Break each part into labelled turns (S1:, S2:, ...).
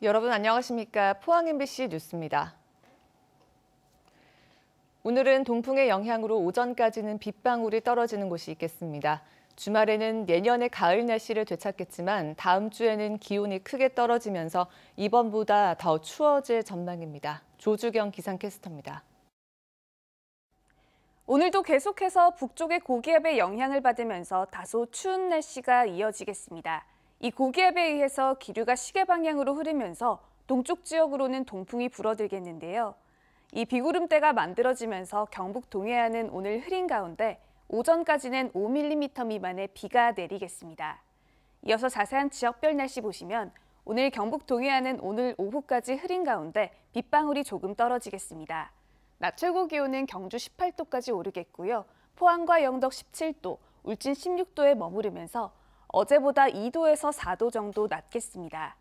S1: 여러분 안녕하십니까? 포항 MBC 뉴스입니다. 오늘은 동풍의 영향으로 오전까지는 빗방울이 떨어지는 곳이 있겠습니다. 주말에는 내년의 가을 날씨를 되찾겠지만 다음 주에는 기온이 크게 떨어지면서 이번보다 더 추워질 전망입니다. 조주경 기상캐스터입니다.
S2: 오늘도 계속해서 북쪽의 고기압의 영향을 받으면서 다소 추운 날씨가 이어지겠습니다. 이 고기압에 의해서 기류가 시계 방향으로 흐르면서 동쪽 지역으로는 동풍이 불어들겠는데요. 이 비구름대가 만들어지면서 경북 동해안은 오늘 흐린 가운데 오전까지는 5mm 미만의 비가 내리겠습니다. 이어서 자세한 지역별 날씨 보시면 오늘 경북 동해안은 오늘 오후까지 흐린 가운데 빗방울이 조금 떨어지겠습니다. 낮 최고 기온은 경주 18도까지 오르겠고요. 포항과 영덕 17도, 울진 16도에 머무르면서 어제보다 2도에서 4도 정도 낮겠습니다.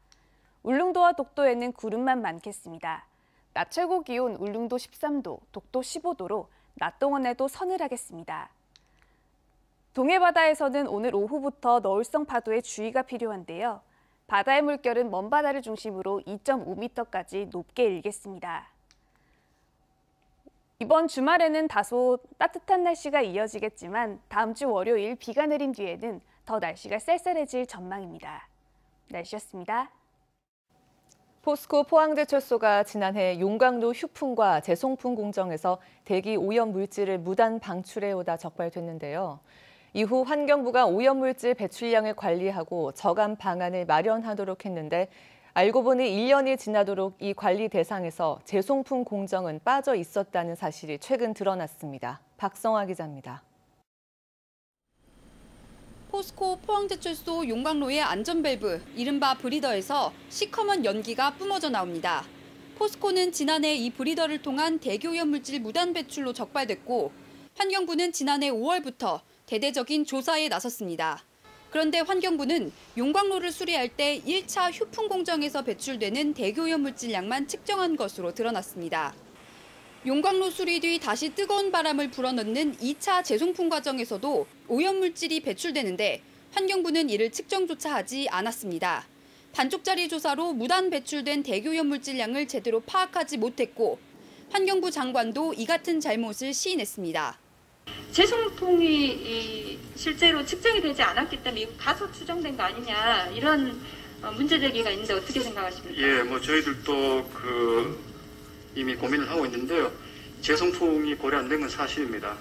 S2: 울릉도와 독도에는 구름만 많겠습니다. 낮 최고 기온 울릉도 13도, 독도 15도로 낮 동안에도 서늘하겠습니다. 동해바다에서는 오늘 오후부터 너울성 파도에 주의가 필요한데요. 바다의 물결은 먼바다를 중심으로 2.5m까지 높게 일겠습니다. 이번 주말에는 다소 따뜻한 날씨가 이어지겠지만 다음 주 월요일 비가 내린 뒤에는 더 날씨가 쌀쌀해질 전망입니다. 날씨였습니다.
S1: 포스코 포항제철소가 지난해 용광로 휴풍과 재송풍 공정에서 대기 오염 물질을 무단 방출해오다 적발됐는데요. 이후 환경부가 오염물질 배출량을 관리하고 저감 방안을 마련하도록 했는데 알고 보니 1년이 지나도록 이 관리 대상에서 재송풍 공정은 빠져 있었다는 사실이 최근 드러났습니다. 박성화 기자입니다.
S3: 포스코 포항제철소 용광로의 안전밸브, 이른바 브리더에서 시커먼 연기가 뿜어져 나옵니다. 포스코는 지난해 이 브리더를 통한 대기오염물질 무단 배출로 적발됐고 환경부는 지난해 5월부터 대대적인 조사에 나섰습니다. 그런데 환경부는 용광로를 수리할 때 1차 휴풍 공정에서 배출되는 대기오염물질량만 측정한 것으로 드러났습니다. 용광로 수리 뒤 다시 뜨거운 바람을 불어넣는 2차 재송풍 과정에서도 오염물질이 배출되는데 환경부는 이를 측정조차 하지 않았습니다. 반쪽짜리 조사로 무단 배출된 대기오염물질량을 제대로 파악하지 못했고 환경부 장관도 이 같은 잘못을 시인했습니다.
S4: 재송풍이 실제로 측정이 되지 않았기 때문에 가소 추정된 거 아니냐 이런 문제 제기가 있는데 어떻게 생각하십니까?
S5: 예, 저희들도 이미 고민을 하고 있는데요. 재송풍이 고려 안 된 건 사실입니다.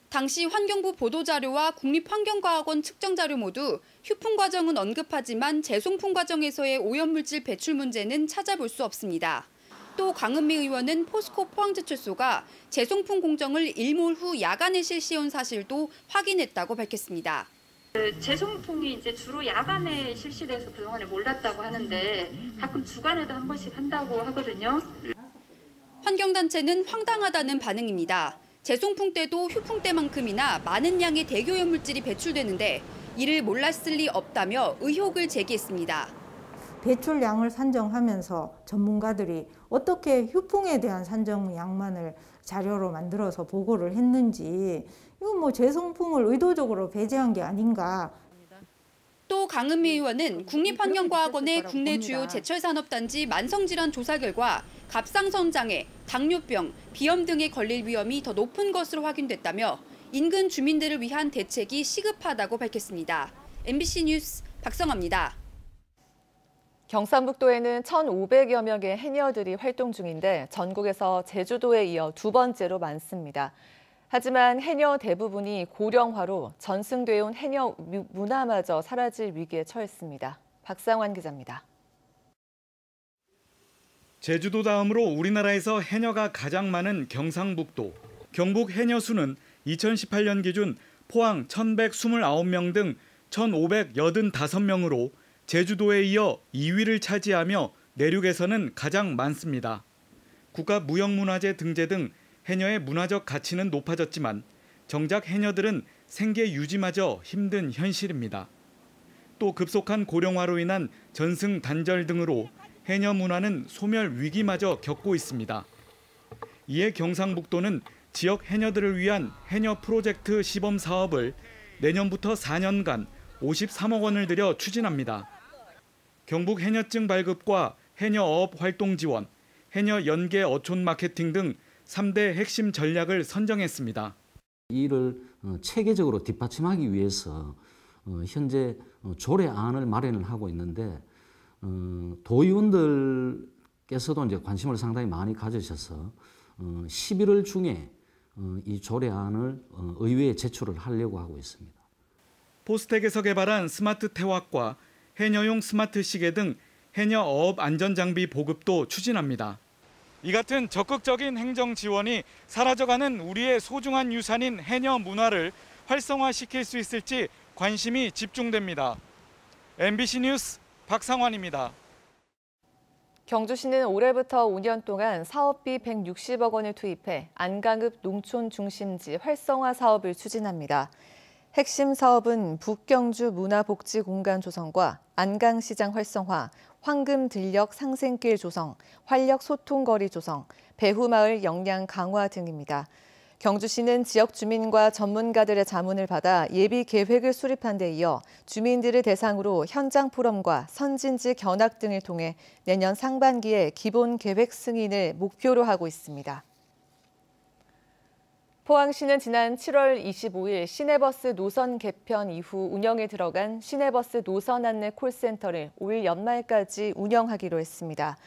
S3: 당시 환경부 보도자료와 국립환경과학원 측정자료 모두 휴풍 과정은 언급하지만 재송풍 과정에서의 오염물질 배출 문제는 찾아볼 수 없습니다. 또 강은미 의원은 포스코 포항제철소가 재송풍 공정을 일몰 후 야간에 실시한 사실도 확인했다고 밝혔습니다.
S4: 재송풍이 이제 주로 야간에 실시돼서 그동안에 몰랐다고 하는데 가끔 주간에도 한 번씩 한다고 하거든요.
S3: 환경단체는 황당하다는 반응입니다. 재송풍 때도 휴풍 때만큼이나 많은 양의 대기오염물질이 배출되는데 이를 몰랐을 리 없다며 의혹을 제기했습니다.
S6: 배출량을 산정하면서 전문가들이 어떻게 휴풍에 대한 산정량만을 자료로 만들어서 보고를 했는지 이건 재송풍을 의도적으로 배제한 게 아닌가.
S3: 또 강은미 의원은 국립환경과학원의 국내 주요 제철산업단지 만성질환 조사 결과 갑상선 장애, 당뇨병, 비염 등에 걸릴 위험이 더 높은 것으로 확인됐다며 인근 주민들을 위한 대책이 시급하다고 밝혔습니다. MBC 뉴스 박성화입니다.
S1: 경상북도에는 1,500여 명의 해녀들이 활동 중인데 전국에서 제주도에 이어 두 번째로 많습니다. 하지만 해녀 대부분이 고령화로 전승돼 온 해녀 문화마저 사라질 위기에 처했습니다. 박상환 기자입니다.
S7: 제주도 다음으로 우리나라에서 해녀가 가장 많은 경상북도. 경북 해녀 수는 2018년 기준 포항 1,129명 등 1,585명으로 제주도에 이어 2위를 차지하며 내륙에서는 가장 많습니다. 국가무형문화재 등재 등 해녀의 문화적 가치는 높아졌지만 정작 해녀들은 생계 유지마저 힘든 현실입니다. 또 급속한 고령화로 인한 전승 단절 등으로 해녀 문화는 소멸 위기마저 겪고 있습니다. 이에 경상북도는 지역 해녀들을 위한 해녀 프로젝트 시범 사업을 내년부터 4년간 53억 원을 들여 추진합니다. 경북 해녀증 발급과 해녀어업 활동 지원, 해녀 연계 어촌 마케팅 등 3대 핵심 전략을 선정했습니다.
S8: 이를 체계적으로 뒷받침하기 위해서 현재 조례안을 마련을 하고 있는데 도의원들께서도 이제 관심을 상당히 많이 가지셔서 11월 중에 이 조례안을 의회에 제출을 하려고 하고 있습니다.
S7: 포스텍에서 개발한 스마트 태왁과 해녀용 스마트 시계 등 해녀 어업 안전 장비 보급도 추진합니다. 이 같은 적극적인 행정 지원이 사라져가는 우리의 소중한 유산인 해녀 문화를 활성화시킬 수 있을지 관심이 집중됩니다. MBC 뉴스 박상환입니다.
S1: 경주시는 올해부터 5년 동안 사업비 160억 원을 투입해 안강읍 농촌 중심지 활성화 사업을 추진합니다. 핵심 사업은 북경주 문화복지공간 조성과 안강시장 활성화, 황금들녘 상생길 조성, 활력 소통거리 조성, 배후마을 역량 강화 등입니다. 경주시는 지역 주민과 전문가들의 자문을 받아 예비 계획을 수립한 데 이어 주민들을 대상으로 현장 포럼과 선진지 견학 등을 통해 내년 상반기에 기본 계획 승인을 목표로 하고 있습니다. 포항시는 지난 7월 25일 시내버스 노선 개편 이후 운영에 들어간 시내버스 노선 안내 콜센터를 올 연말까지 운영하기로 했습니다.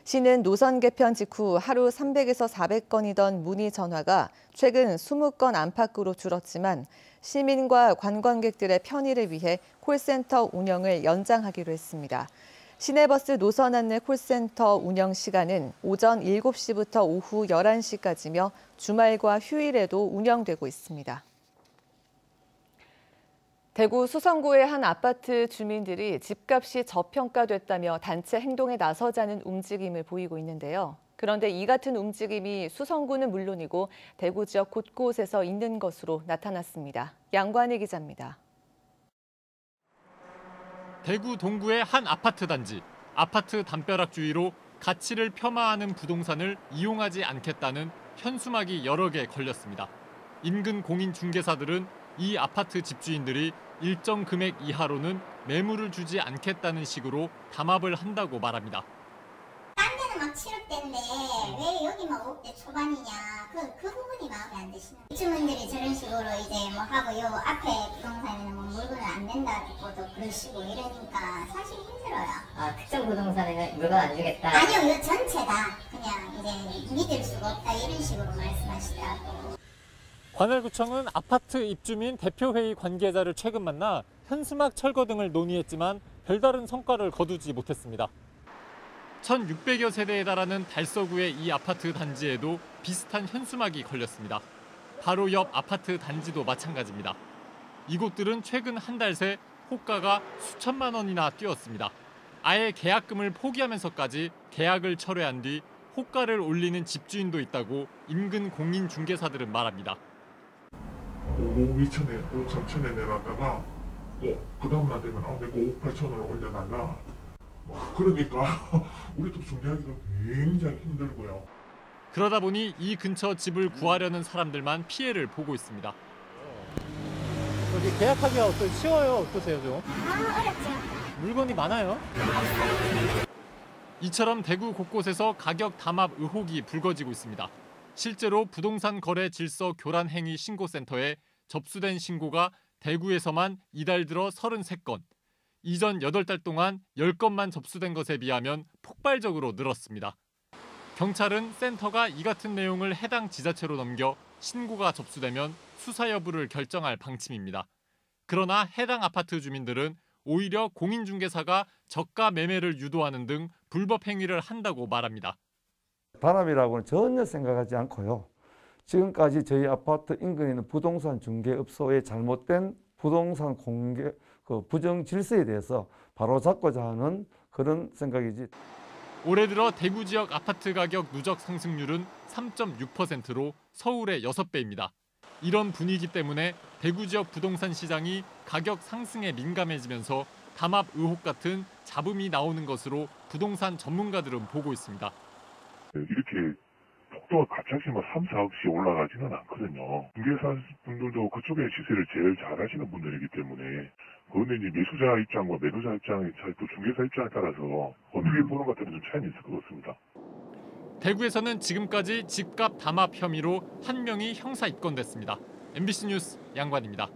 S1: 시는 노선 개편 직후 하루 300에서 400건이던 문의 전화가 최근 20건 안팎으로 줄었지만 시민과 관광객들의 편의를 위해 콜센터 운영을 연장하기로 했습니다. 시내버스 노선 안내 콜센터 운영 시간은 오전 7시부터 오후 11시까지며 주말과 휴일에도 운영되고 있습니다. 대구 수성구의 한 아파트 주민들이 집값이 저평가됐다며 단체 행동에 나서자는 움직임을 보이고 있는데요. 그런데 이 같은 움직임이 수성구는 물론이고 대구 지역 곳곳에서 있는 것으로 나타났습니다. 양관희 기자입니다.
S9: 대구 동구의 한 아파트 단지. 아파트 담벼락 주위로 가치를 폄하하는 부동산을 이용하지 않겠다는 현수막이 여러 개 걸렸습니다. 인근 공인중개사들은 이 아파트 집주인들이 일정 금액 이하로는 매물을 주지 않겠다는 식으로 담합을 한다고 말합니다.
S10: 딴 데는 막 7억대인데 왜 여기만 5억대 초반이냐. 그 부분이 마음에 안 드시는 거예요. 주민들이 저런 식으로 이제 뭐 하고 요 앞에 부동산에는 뭐 물건을 안 된다고도 그러시고 이러니까 사실 힘들어요.
S11: 아, 특정 부동산에는 물건 안 주겠다?
S10: 아니요, 이거 전체다. 그냥 이제 믿을 수가 없다 이런 식으로 말씀하시더라고요.
S9: 관할구청은 아파트 입주민 대표회의 관계자를 최근 만나 현수막 철거 등을 논의했지만 별다른 성과를 거두지 못했습니다. 1,600여 세대에 달하는 달서구의 이 아파트 단지에도 비슷한 현수막이 걸렸습니다. 바로 옆 아파트 단지도 마찬가지입니다. 이곳들은 최근 한 달 새 호가가 수천만 원이나 뛰었습니다. 아예 계약금을 포기하면서까지 계약을 철회한 뒤 호가를 올리는 집주인도 있다고 인근 공인중개사들은 말합니다.
S12: 5억 2천에 5천 1천에 내놨다가 그 다음날 되면 내가 5억 8천으로 올려달라. 그러니까 우리도 중개하기가 굉장히 힘들고요.
S9: 그러다 보니 이 근처 집을 구하려는 사람들만 피해를 보고 있습니다.
S13: 여기 계약하기가 쉬워요? 어떠세요 좀?
S10: 어렵죠.
S9: 물건이 많아요? 이처럼 대구 곳곳에서 가격 담합 의혹이 불거지고 있습니다. 실제로 부동산 거래 질서 교란 행위 신고센터에 접수된 신고가 대구에서만 이달 들어 33건, 이전 8달 동안 10건만 접수된 것에 비하면 폭발적으로 늘었습니다. 경찰은 센터가 이 같은 내용을 해당 지자체로 넘겨 신고가 접수되면 수사 여부를 결정할 방침입니다. 그러나 해당 아파트 주민들은 오히려 공인중개사가 저가 매매를 유도하는 등 불법 행위를 한다고 말합니다.
S14: 단합이라고는 전혀 생각하지 않고요. 지금까지 저희 아파트 인근에 있는 부동산 중개업소의 잘못된 부동산 공개 부정 질서에 대해서 바로잡고자 하는 그런 생각이지.
S9: 올해 들어 대구 지역 아파트 가격 누적 상승률은 3.6%로 서울의 6배입니다. 이런 분위기 때문에 대구 지역 부동산 시장이 가격 상승에 민감해지면서 담합 의혹 같은 잡음이 나오는 것으로 부동산 전문가들은 보고 있습니다.
S12: 이렇게 또 가차시 3, 4억씩 올라가지는 않거든요. 중개사 분들도 그쪽의 시세를 제일 잘 하시는 분들이기 때문에 그런데 이제 매수자 입장과 매도자 입장의 차이, 또 중개사 입장에 따라서 어떻게 보는 것 같은 좀 차이는 있을 것 같습니다.
S9: 대구에서는 지금까지 집값 담합 혐의로 1명이 형사 입건됐습니다. MBC 뉴스 양관입니다.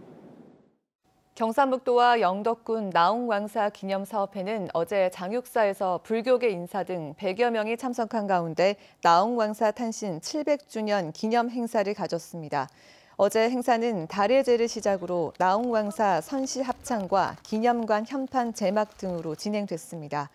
S1: 경상북도와 영덕군 나홍왕사 기념사업회는 어제 장육사에서 불교계 인사 등 100여 명이 참석한 가운데 나홍왕사 탄신 700주년 기념 행사를 가졌습니다. 어제 행사는 달의 제를 시작으로 나홍왕사 선시 합창과 기념관 현판 제막 등으로 진행됐습니다.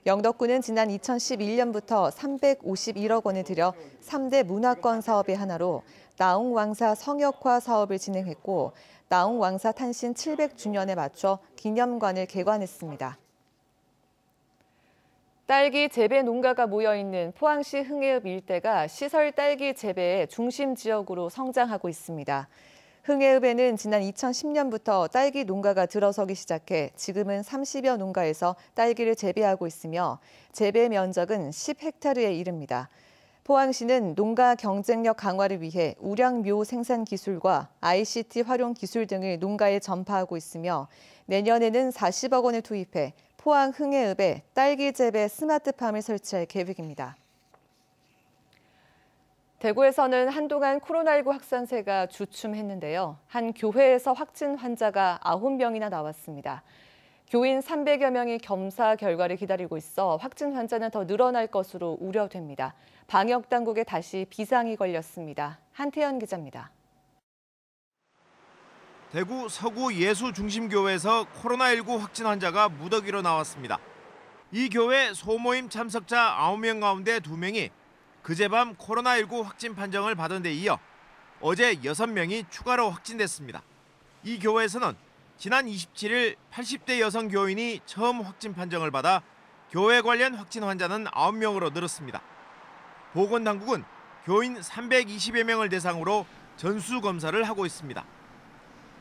S1: 영덕군은 지난 2011년부터 351억 원을 들여 3대 문화권 사업의 하나로 나홍왕사 성역화 사업을 진행했고 나홍왕사 탄신 700주년에 맞춰 기념관을 개관했습니다. 딸기 재배 농가가 모여있는 포항시 흥해읍 일대가 시설 딸기 재배의 중심 지역으로 성장하고 있습니다. 흥해읍에는 지난 2010년부터 딸기 농가가 들어서기 시작해 지금은 30여 농가에서 딸기를 재배하고 있으며 재배 면적은 10헥타르에 이릅니다. 포항시는 농가 경쟁력 강화를 위해 우량묘 생산 기술과 ICT 활용 기술 등을 농가에 전파하고 있으며 내년에는 40억 원을 투입해 포항 흥해읍에 딸기 재배 스마트팜을 설치할 계획입니다. 대구에서는 한동안 코로나19 확산세가 주춤했는데요. 한 교회에서 확진 환자가 9명이나 나왔습니다. 교인 300여 명이 검사 결과를 기다리고 있어 확진 환자는 더 늘어날 것으로 우려됩니다. 방역 당국에 다시 비상이 걸렸습니다. 한태현 기자입니다.
S15: 대구 서구 예수중심교회에서 코로나19 확진 환자가 무더기로 나왔습니다. 이 교회 소모임 참석자 9명 가운데 2명이 그제밤 코로나19 확진 판정을 받은 데 이어 어제 6명이 추가로 확진됐습니다. 이 교회에서는 지난 27일 80대 여성 교인이 처음 확진 판정을 받아 교회 관련 확진 환자는 9명으로 늘었습니다. 보건당국은 교인 320여 명을 대상으로 전수검사를 하고 있습니다.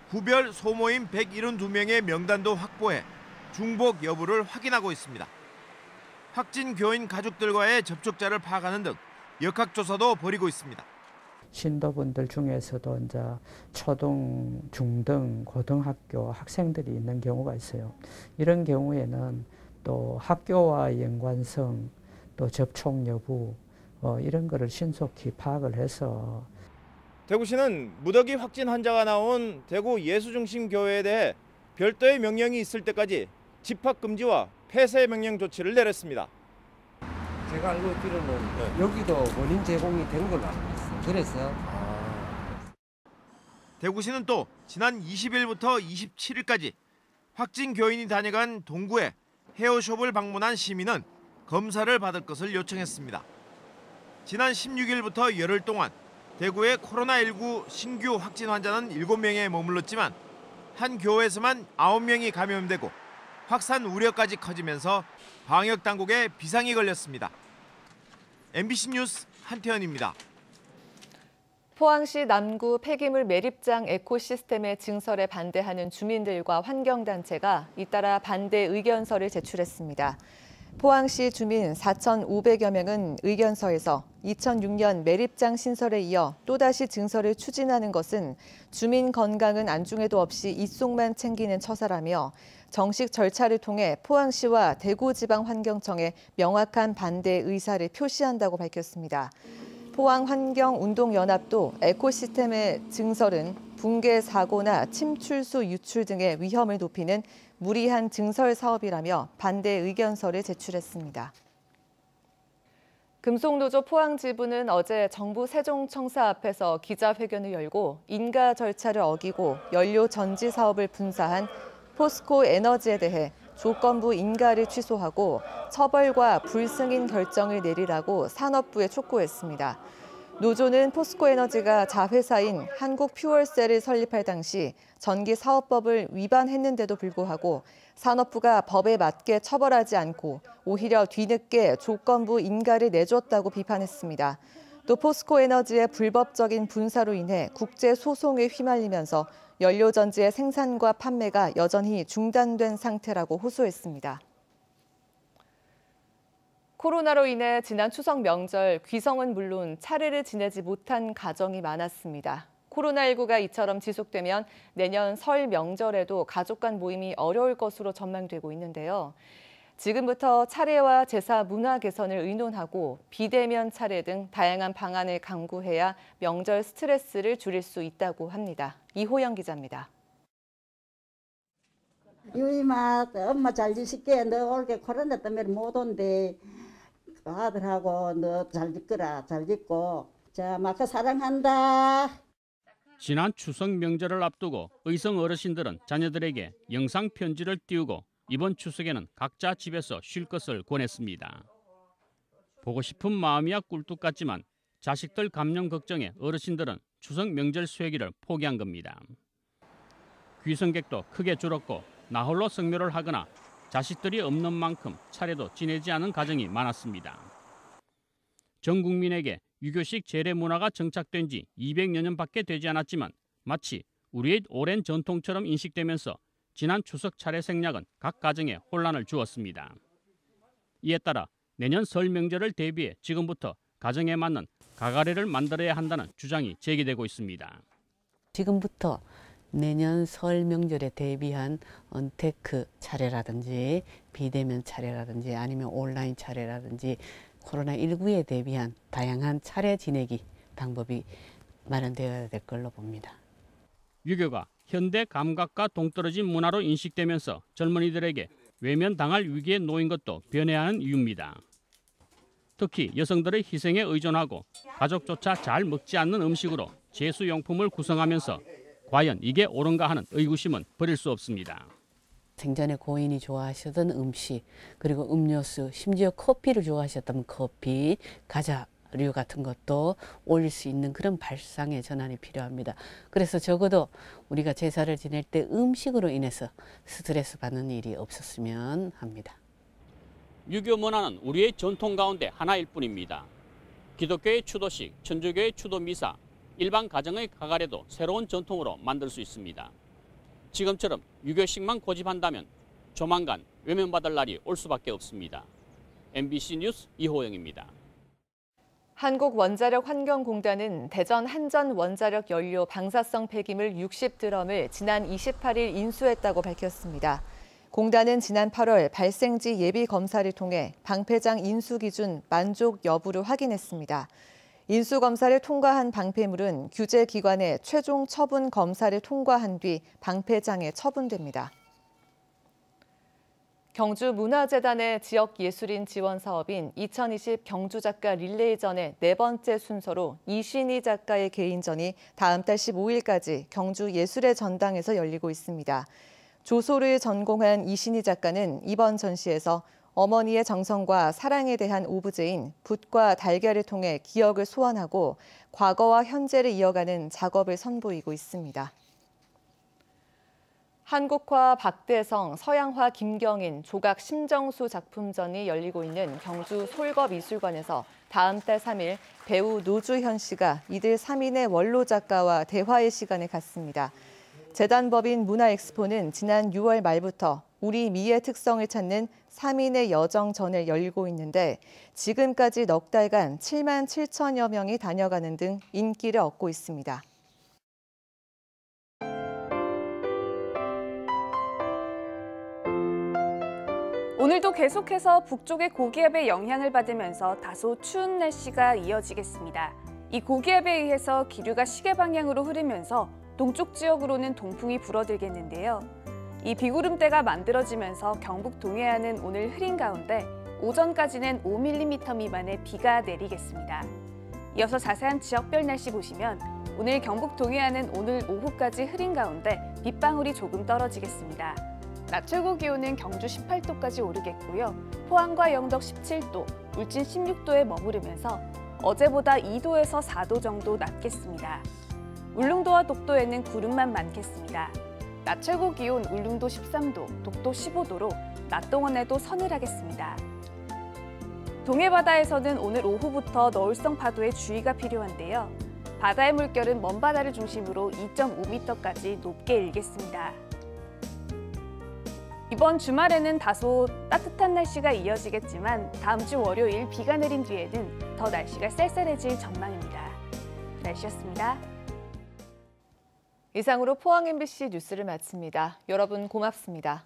S15: 구별 소모임 172명의 명단도 확보해 중복 여부를 확인하고 있습니다. 확진 교인 가족들과의 접촉자를 파악하는 등 역학조사도 벌이고 있습니다.
S16: 신도분들 중에서도 이제 초등, 중등, 고등학교 학생들이 있는 경우가 있어요. 이런 경우에는 또 학교와 연관성, 또 접촉 여부 이런 거를 신속히 파악을 해서
S15: 대구시는 무더기 확진 환자가 나온 대구 예수중심교회에 대해 별도의 명령이 있을 때까지 집합 금지와 폐쇄 명령 조치를 내렸습니다.
S17: 제가 알고 있기로는 여기도 원인 제공이 된 걸로 알고 있어요. 그래서
S15: 대구시는 또 지난 20일부터 27일까지 확진 교인이 다녀간 동구에 헤어숍을 방문한 시민은 검사를 받을 것을 요청했습니다. 지난 16일부터 열흘 동안 대구의 코로나19 신규 확진 환자는 7명에 머물렀지만 한 교회에서만 9명이 감염되고 확산 우려까지 커지면서 방역 당국에 비상이 걸렸습니다. MBC 뉴스 한태현입니다.
S1: 포항시 남구 폐기물 매립장 에코시스템의 증설에 반대하는 주민들과 환경단체가 잇따라 반대 의견서를 제출했습니다. 포항시 주민 4,500여 명은 의견서에서 2006년 매립장 신설에 이어 또다시 증설을 추진하는 것은 주민 건강은 안중에도 없이 입속만 챙기는 처사라며 정식 절차를 통해 포항시와 대구지방환경청에 명확한 반대 의사를 표시한다고 밝혔습니다. 포항환경운동연합도 에코시스템의 증설은 붕괴 사고나 침출수 유출 등의 위험을 높이는 무리한 증설 사업이라며 반대 의견서를 제출했습니다. 금속노조 포항지부는 어제 정부 세종청사 앞에서 기자회견을 열고 인가 절차를 어기고 연료 전지 사업을 분사한 포스코 에너지에 대해 조건부 인가를 취소하고 처벌과 불승인 결정을 내리라고 산업부에 촉구했습니다. 노조는 포스코에너지가 자회사인 한국퓨얼셀을 설립할 당시 전기사업법을 위반했는데도 불구하고 산업부가 법에 맞게 처벌하지 않고 오히려 뒤늦게 조건부 인가를 내줬다고 비판했습니다. 또 포스코에너지의 불법적인 분사로 인해 국제소송에 휘말리면서 연료전지의 생산과 판매가 여전히 중단된 상태라고 호소했습니다. 코로나로 인해 지난 추석 명절 귀성은 물론 차례를 지내지 못한 가정이 많았습니다. 코로나19가 이처럼 지속되면 내년 설 명절에도 가족 간 모임이 어려울 것으로 전망되고 있는데요. 지금부터 차례와 제사 문화 개선을 의논하고 비대면 차례 등 다양한 방안을 강구해야 명절 스트레스를 줄일 수 있다고 합니다. 이호영 기자입니다.
S18: 유이마 엄마 잘 지실게. 너 올게 코로나 때문에 못 온대. 아들하고 너 잘 짓거라. 잘 짓고. 자, 마카 사랑한다.
S19: 지난 추석 명절을 앞두고 의성 어르신들은 자녀들에게 영상 편지를 띄우고 이번 추석에는 각자 집에서 쉴 것을 권했습니다. 보고 싶은 마음이야 꿀뚝 같지만 자식들 감염 걱정에 어르신들은 추석 명절 쇠기를 포기한 겁니다. 귀성객도 크게 줄었고 나홀로 성묘를 하거나 자식들이 없는 만큼 차례도 지내지 않은 가정이 많았습니다. 전 국민에게 유교식 제례 문화가 정착된 지 200여 년밖에 되지 않았지만 마치 우리의 오랜 전통처럼 인식되면서 지난 추석 차례 생략은 각 가정에 혼란을 주었습니다. 이에 따라 내년 설 명절을 대비해 지금부터 가정에 맞는 가가례를 만들어야 한다는 주장이 제기되고 있습니다.
S20: 지금부터 내년 설 명절에 대비한 언테크 차례라든지 비대면 차례라든지 아니면 온라인 차례라든지 코로나19에 대비한 다양한 차례 지내기 방법이 마련되어야 될 걸로 봅니다.
S19: 유교가 현대 감각과 동떨어진 문화로 인식되면서 젊은이들에게 외면당할 위기에 놓인 것도 변해야 하는 이유입니다. 특히 여성들의 희생에 의존하고 가족조차 잘 먹지 않는 음식으로 제수용품을 구성하면서 과연 이게 옳은가 하는 의구심은 버릴 수 없습니다.
S20: 생전에 고인이 좋아하셨던 음식, 그리고 음료수, 심지어 커피를 좋아하셨다면 커피, 과자류 같은 것도 올릴 수 있는 그런 발상의 전환이 필요합니다. 그래서 적어도 우리가 제사를 지낼 때 음식으로 인해서 스트레스 받는 일이 없었으면 합니다.
S19: 유교 문화는 우리의 전통 가운데 하나일 뿐입니다. 기독교의 추도식, 천주교의 추도미사, 일반 가정의 가가례도 새로운 전통으로 만들 수 있습니다. 지금처럼 유교식만 고집한다면 조만간 외면받을 날이 올 수밖에 없습니다. MBC 뉴스 이호영입니다.
S1: 한국원자력환경공단은 대전 한전원자력 연료 방사성 폐기물 60드럼을 지난 28일 인수했다고 밝혔습니다. 공단은 지난 8월 발생지 예비 검사를 통해 방패장 인수 기준 만족 여부를 확인했습니다. 인수검사를 통과한 방패물은 규제기관의 최종 처분 검사를 통과한 뒤 방패장에 처분됩니다. 경주문화재단의 지역예술인 지원 사업인 2020 경주작가 릴레이전의 4번째 순서로 이신희 작가의 개인전이 다음 달 15일까지 경주예술의 전당에서 열리고 있습니다. 조소를 전공한 이신희 작가는 이번 전시에서 어머니의 정성과 사랑에 대한 오브제인 붓과 달걀을 통해 기억을 소환하고 과거와 현재를 이어가는 작업을 선보이고 있습니다. 한국화 박대성, 서양화 김경인, 조각 심정수 작품전이 열리고 있는 경주 솔거미술관에서 다음 달 3일 배우 노주현 씨가 이들 3인의 원로 작가와 대화의 시간을 갖습니다. 재단법인 문화엑스포는 지난 6월 말부터 우리 미의 특성을 찾는 3인의 여정전을 열고 있는데 지금까지 넉 달간 7만 7천여 명이 다녀가는 등 인기를 얻고 있습니다.
S2: 오늘도 계속해서 북쪽의 고기압의 영향을 받으면서 다소 추운 날씨가 이어지겠습니다. 이 고기압에 의해서 기류가 시계 방향으로 흐르면서 동쪽 지역으로는 동풍이 불어들겠는데요. 이 비구름대가 만들어지면서 경북 동해안은 오늘 흐린 가운데 오전까지는 5mm 미만의 비가 내리겠습니다. 이어서 자세한 지역별 날씨 보시면 오늘 경북 동해안은 오늘 오후까지 흐린 가운데 빗방울이 조금 떨어지겠습니다. 낮 최고 기온은 경주 18도까지 오르겠고요. 포항과 영덕 17도, 울진 16도에 머무르면서 어제보다 2도에서 4도 정도 낮겠습니다. 울릉도와 독도에는 구름만 많겠습니다. 낮 최고 기온 울릉도 13도, 독도 15도로 낮 동안에도 서늘하겠습니다. 동해바다에서는 오늘 오후부터 너울성 파도에 주의가 필요한데요. 바다의 물결은 먼바다를 중심으로 2.5m까지 높게 일겠습니다. 이번 주말에는 다소 따뜻한 날씨가 이어지겠지만 다음 주 월요일 비가 내린 뒤에는 더 날씨가 쌀쌀해질 전망입니다. 날씨였습니다.
S1: 이상으로 포항 MBC 뉴스를 마칩니다. 여러분 고맙습니다.